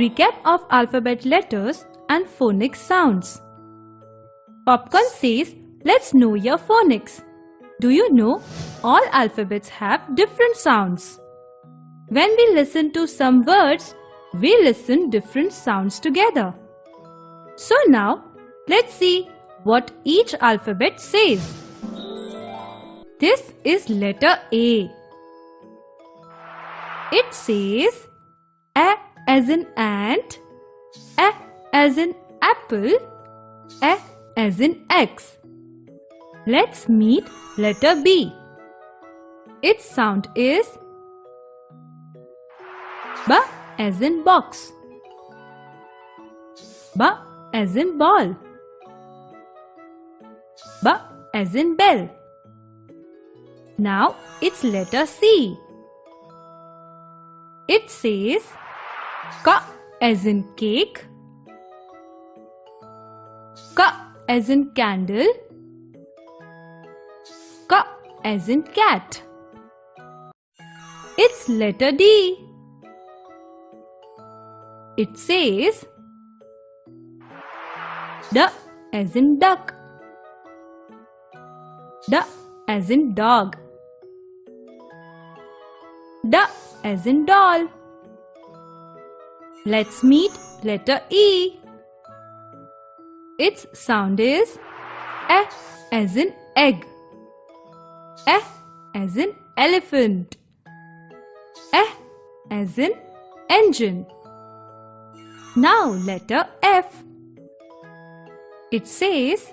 Recap of alphabet letters and phonics sounds. Popcorn says, let's know your phonics. Do you know all alphabets have different sounds? When we listen to some words, we listen different sounds together. So now, let's see what each alphabet says. This is letter A. It says A as in ant, A as in apple, A as in X. Let's meet letter B. Its sound is B as in box, B as in ball, B as in bell. Now it's letter C. It says K as in cake, K as in candle, K as in cat. It's letter D. It says D as in duck, D as in dog, D as in doll. Let's meet letter E. Its sound is A as in egg, A as in elephant, A as in engine. Now letter F. It says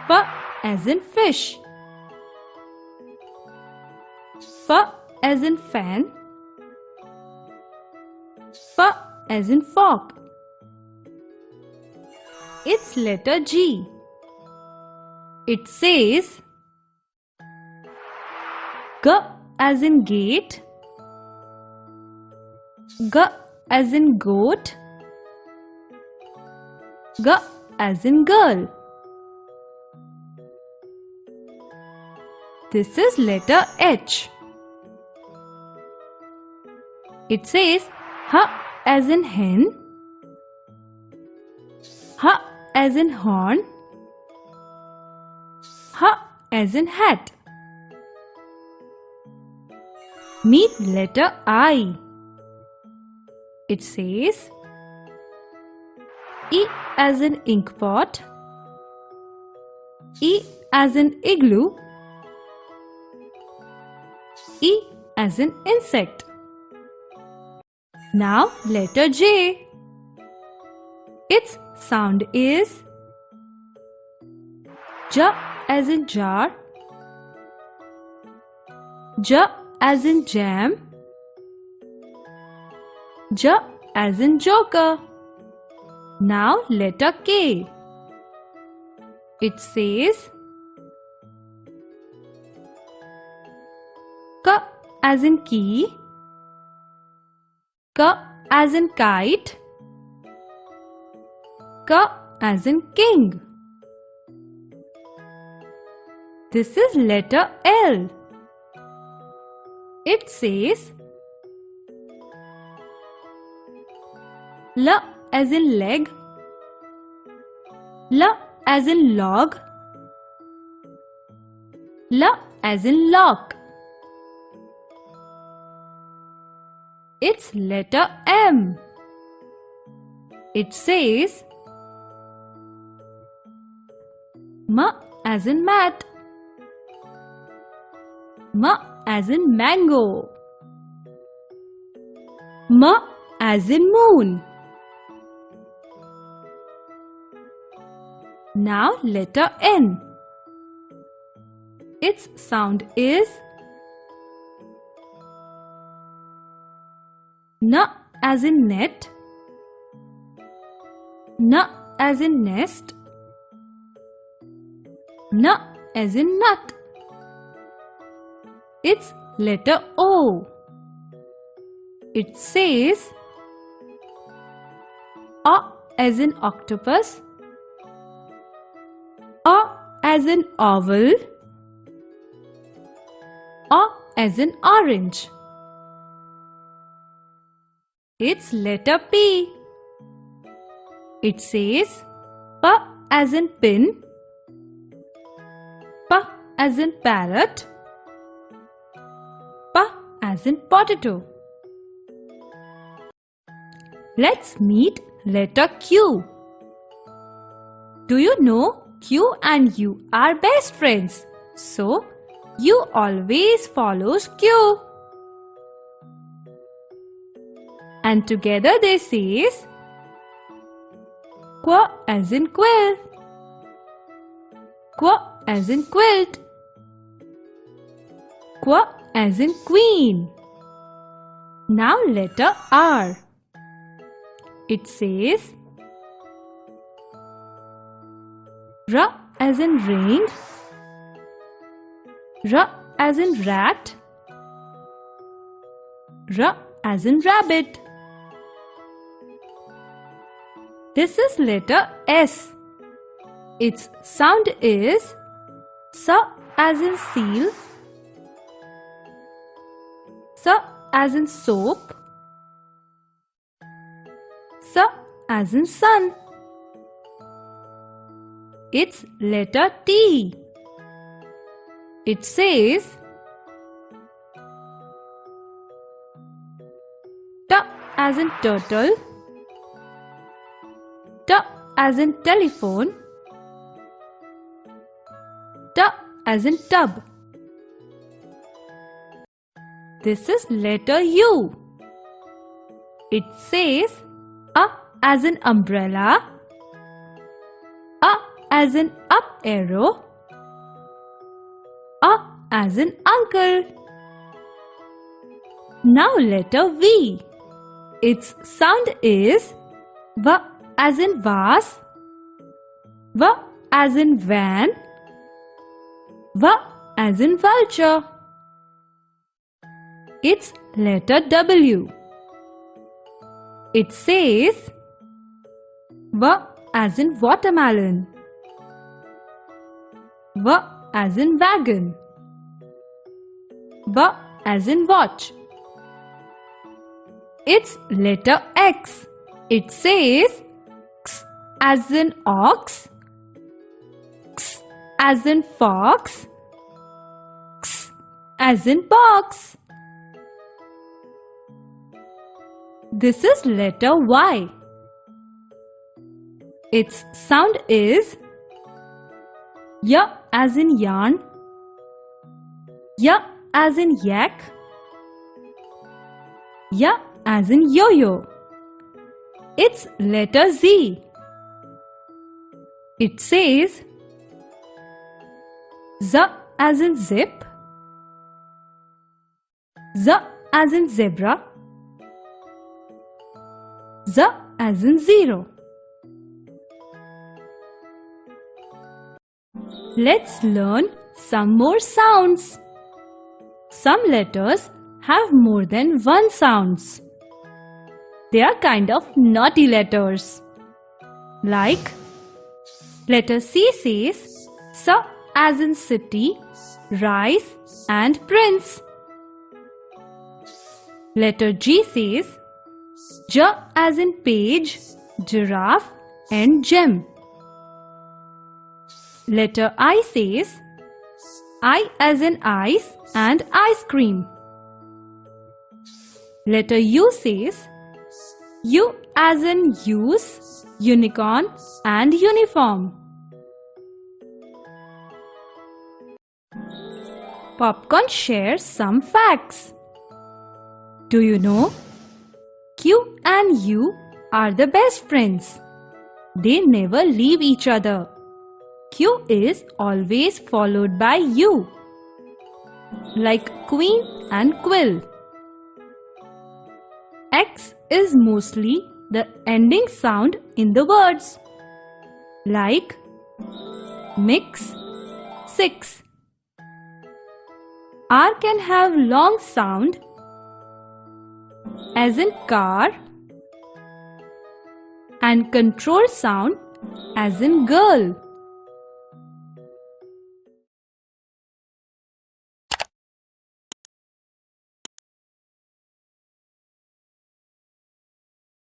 F as in fish, F as in fan, F as in fork. It's letter G. It says G as in gate, G as in goat, G as in girl. This is letter H. It says H as in hen, H as in horn, H as in hat. Meet letter I. It says E as in ink pot, E as in igloo, E as in insect. Now letter J. Its sound is J as in jar, J as in jam, J as in joker. Now letter K. It says K as in key, K as in kite, K as in king. This is letter L. It says L as in leg, L as in log, L as in lock. It's letter M. It says M as in mat, M as in mango, M as in moon. Now letter N. Its sound is N as in net, N as in nest, N as in nut. It's letter O. It says A as in octopus, A as in oval, A as in orange, It's letter P. It says P as in pin, P as in parrot, P as in potato. Let's meet letter Q. Do you know Q and you are best friends? So, U always follows Q. And together they says Qu as in quill, Qu as in quilt, Qu as in queen. Now letter R. It says R as in rain, R as in rat, R as in rabbit. This is letter S. Its sound is S as in seal, S as in soap, S as in sun. It's letter T. It says T as in turtle, T as in telephone, T as in tub. This is letter U. It says A as in umbrella, A as in up arrow, A as in uncle. Now letter V. Its sound is V as in vase, V as in van, V as in vulture. It's letter W. It says V as in watermelon, V as in wagon, V as in watch. It's letter X. It says X as in ox, X as in fox, X as in box. This is letter Y. Its sound is Y as in yarn, Y as in yak, Y as in yo-yo. It's letter Z. It says Z as in zip, Z as in zebra, Z as in zero. Let's learn some more sounds. Some letters have more than one sounds. They are kind of naughty letters. Like letter C says S as in city, rice and prince. Letter G says J as in page, giraffe and gem. Letter I says I as in ice and ice cream. Letter U says U as in use, unicorn and uniform. Popcorn shares some facts. Do you know? Q and U are the best friends. They never leave each other. Q is always followed by U, like queen and quill. X is mostly the ending sound in the words, like mix, six. R can have long sound as in car and control sound as in girl.